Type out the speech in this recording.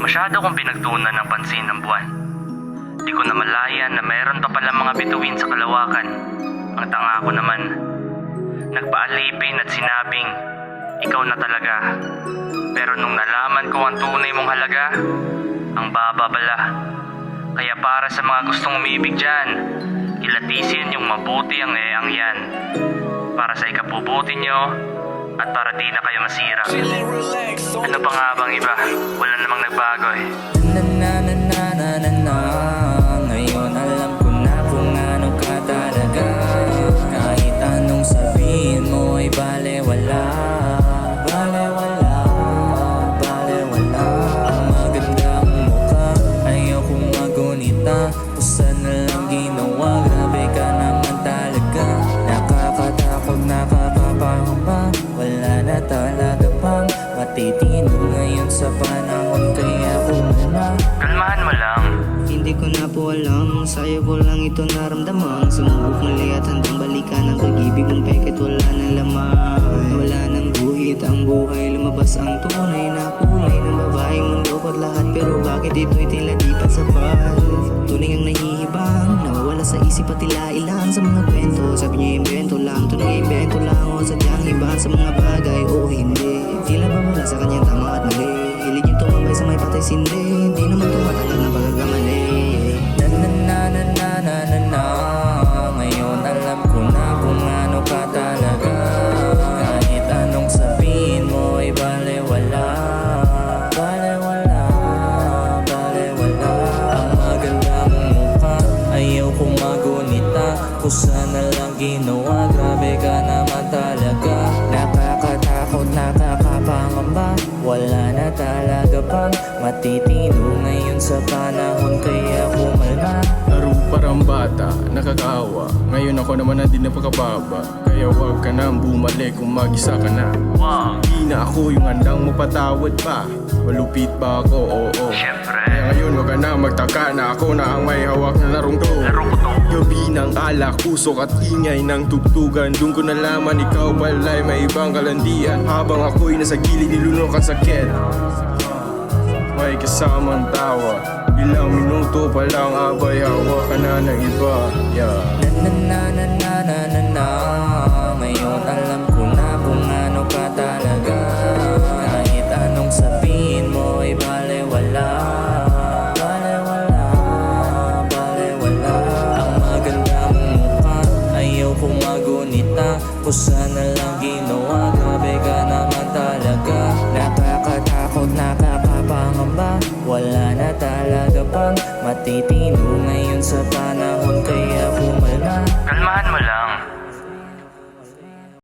Masyado kong pinagtuunan ng pansin ng buwan. Di ko namalayan na mayroon pa pala mga bituin sa kalawakan. Ang tanga ko naman, nagpaalipin at sinabing, ikaw na talaga. Pero nung nalaman ko ang tunay mong halaga, ang baba pala. Kaya para sa mga gustong umibig dyan, kilatisin yung mabuti ang leang yan. Para sa ikabubuti nyo, at para di na kayo masira. Ano pa nga bang iba? Wala namang nagbago eh. Na ngayon alam ko na kung ano ka talaga. Kahit anong sabihin mo ay balewala. Balewala, balewala. Ang maganda mong mukha, ayaw kong magunita. Kusa na lang ginawa, grabe ka naman talaga. Nakakatakot, nakakapangamba. Wala na talaga pang matitino ngayon sa panahon. Kaya kumana, Kalmahan mo lang. Hindi ko na po alam, sa'yo ko lang ito naramdaman. Sumubok muli at handang balikan ang pag-ibig mong pekit wala ng laman. Wala ng guhit ang buhay, lumabas ang tunay na kulay ng babaeng mundo at lahat. Pero bakit ito'y tila di pa sapat? Tunay ang nahihibang, nawawala sa isip at tila ilang sa mga kwento. Sabi niya imbento lang, tunay imbento lang. O sadyang iba sa mga bagay o hindi. Tila ba wala sa kanyang tama at mali? Hilig yung tumambay sa may patay sindi. Hindi naman tumatanggap ng pagkakamali. na ngayon alam ko na kung ano ka talaga. Kahit anong sabihin mo ay balewala. Balewala, balewala. Ang maganda mong mukha, ayaw kong magunita. Kusa na lang ginawa, grabe ka naman talaga. Nakakatakot, nakakapangamba. Wala na talaga pang matitino ngayon sa panahon. Kaya kumalma. Laro parang bata, nakakaawa. Ngayon ako naman na din napakababa. Kaya huwag ka nang bumalik kung mag-isa ka na. Wow, Di na ako yung handang mapatawad pa. Malupit ba ako? Oo. syempre. Kaya ngayon huwag ka na magtaka na ako na ang may hawak na larong to. Laro ko to. Gabi ng alak, usok at ingay ng tugtugan. Doon ko nalaman ikaw pala'y may ibang kalandian. Habang ako'y nasa gilid nilunok at sakit, may kasamang tawa. Ilang minuto pa lang abay hawak ka na ng iba. Yeah. Na ngayon alam ko na kung ano ka talaga. Kahit anong sabihin mo ay balewala. Balewala, balewala. Ang maganda mong mukha, ayaw kong magunita. Kusa na lang ginawa, grabe ka naman talaga. Nakakatakot, nakakapangamba. Wala na talaga pang matitino